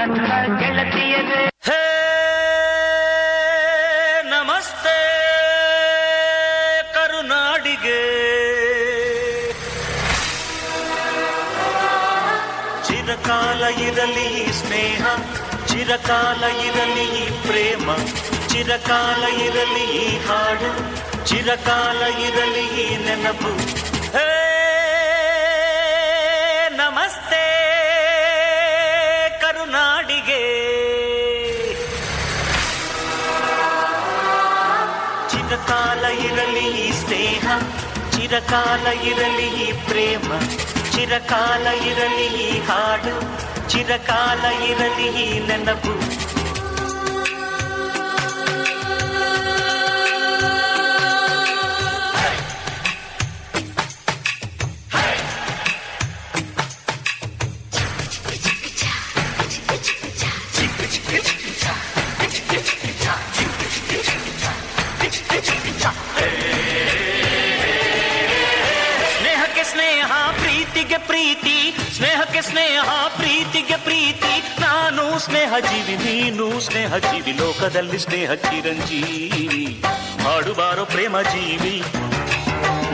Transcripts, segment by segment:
ನನ್ನ ಗೆಳತಿಯರೇ. ಹೇ ನಮಸ್ತೆ ಕರುನಾಡಿಗೆ, ಚಿರಕಾಲ ಇರಲಿ ಸ್ನೇಹ, ಚಿರಕಾಲ ಇರಲಿ ಪ್ರೇಮ, ಚಿರಕಾಲ ಇರಲಿ ಹಾಡು, ಚಿರಕಾಲ ಇರಲಿ ನೆನಪು. ಹೇ ನಮಸ್ತೆ ಕರುನಾಡಿಗೆ. ಚಿರಕಾಲ ಇರಲಿ ಸ್ನೇಹ, ಚಿರಕಾಲ ಇರಲಿ ಪ್ರೇಮ, ಚಿರಕಾಲ ಇರಲಿ ಹಾಡು, ಚಿರಕಾಲ ಇರಲಿ ನೆನಪು. ಸ್ನೇಹಕ್ಕೆ ಸ್ನೇಹ, ಪ್ರೀತಿಗೆ ಪ್ರೀತಿ, ಸ್ನೇಹಕ್ಕೆ ಸ್ನೇಹ, ಪ್ರೀತಿಗೆ ಪ್ರೀತಿ. ನಾನು ಸ್ನೇಹ ಜೀವಿ, ನೀನು ಸ್ನೇಹ ಜೀವಿ, ಲೋಕದಲ್ಲಿ ಸ್ನೇಹ ಚಿರಂಜೀವಿ. ಹಾಡುಬಾರೋ ಪ್ರೇಮ ಜೀವಿ.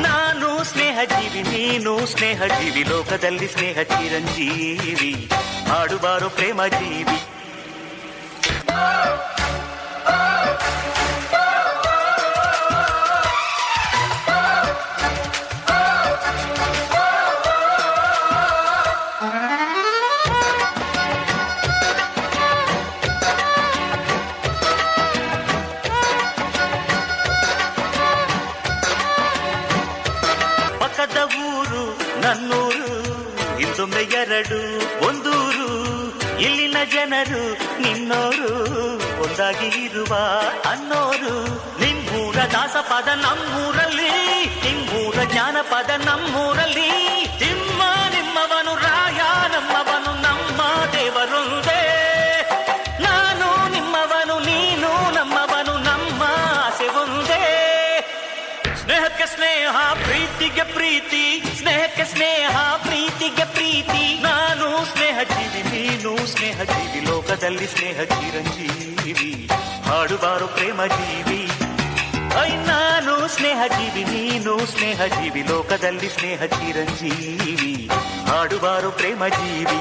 ನಾನು ಸ್ನೇಹ ಜೀವಿ, ನೀನು ಸ್ನೇಹ ಜೀವಿ, ಲೋಕದಲ್ಲಿ ಸ್ನೇಹ ಚಿರಂಜೀವಿ. ಹಾಡುಬಾರೋ ಪ್ರೇಮ ಜೀವಿ. ಪಕ್ಕದ ಊರು ನನ್ನೂರು, ಹಿಂದೊಮ್ಮೆ ಎರಡು ಒಂದೂರು. ಇಲ್ಲಿನ ಜನರು ನಿನ್ನೋರು, ಒಂದಾಗಿ ಇರುವ ಅನ್ನೋರು. ನಿಮ್ಮೂರ ದಾಸಪದ ನಮ್ಮೂರಲ್ಲಿ, ನಿಮ್ಮೂರ ಜ್ಞಾನಪದ ನಮ್ಮೂರಲ್ಲಿ. ನಿಮ್ಮ ನಿಮ್ಮವನು ರಾಯ, ನಮ್ಮವನು ನಮ್ಮ ದೇವರೊಂದೇ. ನಾನು ನಿಮ್ಮವನು, ನೀನು ನಮ್ಮವನು, ನಮ್ಮ ಆಸೆ ಒಂದೇ. ಸ್ನೇಹಕ್ಕೆ ಸ್ನೇಹ, ಪ್ರೀತಿಗೆ ಪ್ರೀತಿ, ಸ್ನೇಹಕ್ಕೆ ಸ್ನೇಹ, ಪ್ರೀತಿಗೆ ಪ್ರೀತಿ. ನಾನು ಸ್ನೇಹ ಜೀವಿ, ನೀನು ಸ್ನೇಹ ಜೀವಿ, ಲೋಕದಲ್ಲಿ ಸ್ನೇಹ ಚಿರಂಜೀವಿ. ಹಾಡುಬಾರೋ ಪ್ರೇಮ ಜೀವಿ. ನಾನು ಸ್ನೇಹ ಜೀವಿ, ನೀನು ಸ್ನೇಹ ಜೀವಿ, ಲೋಕದಲ್ಲಿ ಸ್ನೇಹ ಚಿರಂಜೀವಿ. ಹಾಡುಬಾರೋ ಪ್ರೇಮ ಜೀವಿ.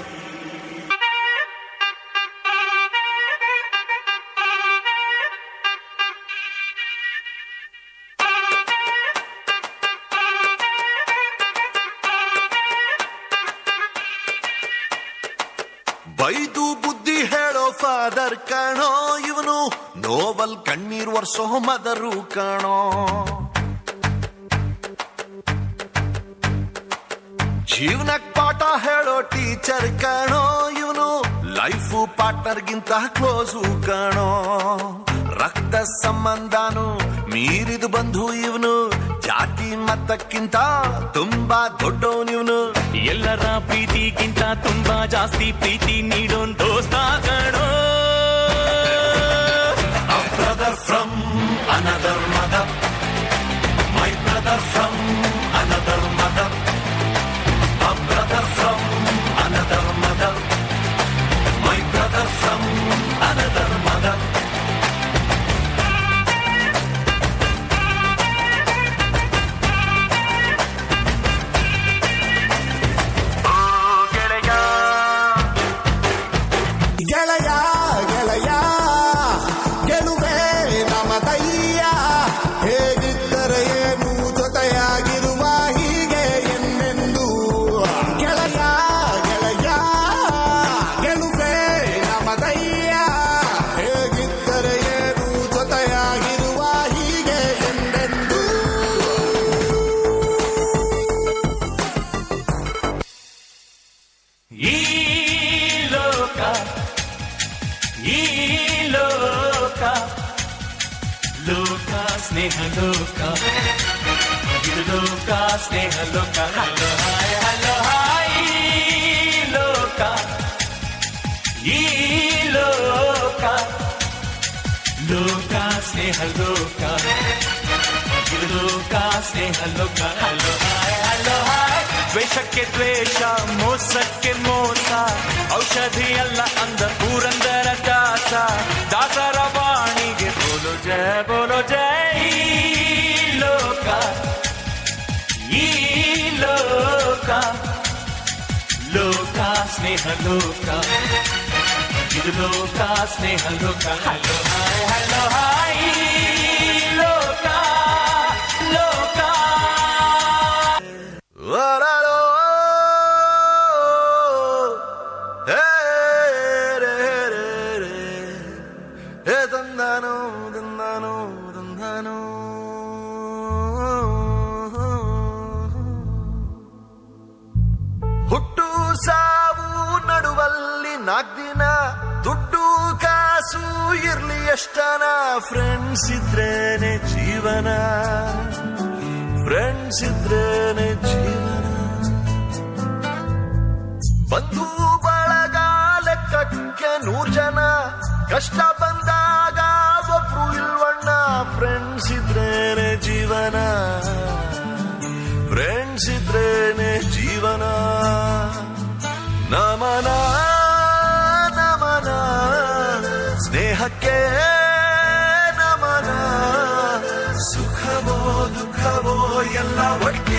ಬೈದು ಬುದ್ಧಿ ಹೇಳೋ ಫಾದರ್ ಕಾಣೋ ಇವನು, ನೋವಲ್ ಕಣ್ಣೀರ್ ವರ್ಷೋ ಮದರು ಕಾಣೋ. ಜೀವನಕ್ ಪಾಠ ಹೇಳೋ ಟೀಚರ್ ಕಾಣೋ ಇವನು, ಲೈಫು ಪಾರ್ಟ್ನರ್ಗಿಂತ ಕ್ಲೋಸು ಕಾಣೋ. ರಕ್ತ ಸಂಬಂಧನು ಮೀರಿದು ಬಂಧು ಇವನು, ಜಾತಿ ಮತಕ್ಕಿಂತ ತುಂಬಾ ದೊಡ್ಡವನಿವನು. ಎಲ್ಲರ ಪ್ರೀತಿಗಿಂತ ತುಂಬಾ ಜಾಸ್ತಿ ಪ್ರೀತಿ ನೀಡೋನ್ ದೋಸ್ತ ಕಣೋ. A brother from another mother, my brother from another mother, a brother from another mother, my brother from another mother. ಗೆಳೆಯ ಗೆಳೆಯ ಗೆಲುವೆ ನಮದಯ್ಯ, ಹೇಗಿದ್ದರೆ ಏನು ಜೊತೆಯಾಗಿರುವ ಹೀಗೆ ಎಂದೆಂದು. ಗೆಳೆಯ ಗೆಳೆಯ ಗೆಲುವೆ ನಮದಯ್ಯ, ಹೇಗಿದ್ದರೆ ಏನು ಜೊತೆಯಾಗಿರುವ ಹೀಗೆ ಎಂದೆಂದು. ಈ ಲೋಕ, ಈ ಲೋಕ, ಲೋಕ ಸ್ನೇಹ ಲೋಕ, ಇದು ಲೋಕ ಸ್ನೇಹ ಲೋಕ. Hello hi, hello hi. ಈ ಲೋಕ, ಈ ಲೋಕ, ಲೋಕ ಸ್ನೇಹ ಲೋಕ, ಇದು ಲೋಕ ಸ್ನೇಹ ಲೋಕ. Hello hi, hello hi. ದ್ವೇಷಕ್ಕೆ ದ್ವೇಷ, ಮೋಸಕ್ಕೆ ಮೋಸ, ಔಷಧಿ ಅಲ್ಲ ಅಂದ ಪೂರ ಲೋಕ ಇದು ಲೋಕ ಸ್ನೇಹ ಲೋಕ ಹಲೋ ಹಾಯ್ ಹಲೋ ಹಾಯ್ ಲೋಕ ಲೋಕ ವರಳೋ, ಹೇ ರೇ ರೇ ರೇ, ಹೇ ತಂದಾನೋ ತಂದಾನೋ ತಂದಾನೋ. ಹುಟ್ಟು ಸಾವು ನಡುವಲ್ಲಿ 4 ದಿನ, ದುಡ್ಡು ಕಾಸು ಇರ್ಲಿ ಎಷ್ಟನ, ಫ್ರೆಂಡ್ಸ್ ಇದ್ರೇನೆ ಜೀವನ, ಫ್ರೆಂಡ್ಸ್ ಇದ್ರೇನೆ ಜೀವನ. ಬಂಧು ಬಳಗ ಲೆಕ್ಕಕ್ಕೆ 100 ಜನ, ಕಷ್ಟ ಬಂದಾಗ ಒಬ್ರು ಇಲ್ವಣ್ಣ, ಫ್ರೆಂಡ್ಸ್ ಇದ್ರೇನೆ ಜೀವನ, ಫ್ರೆಂಡ್ಸ್ ಇದ್ರೇನೆ ಜೀವನ. ನಮನ ನಮನ ಸ್ನೇಹಕ್ಕೆ ನಮನ, ಸುಖವೋ ದುಃಖವೋ ಎಲ್ಲ ಒಟ್ಟಿಗೆ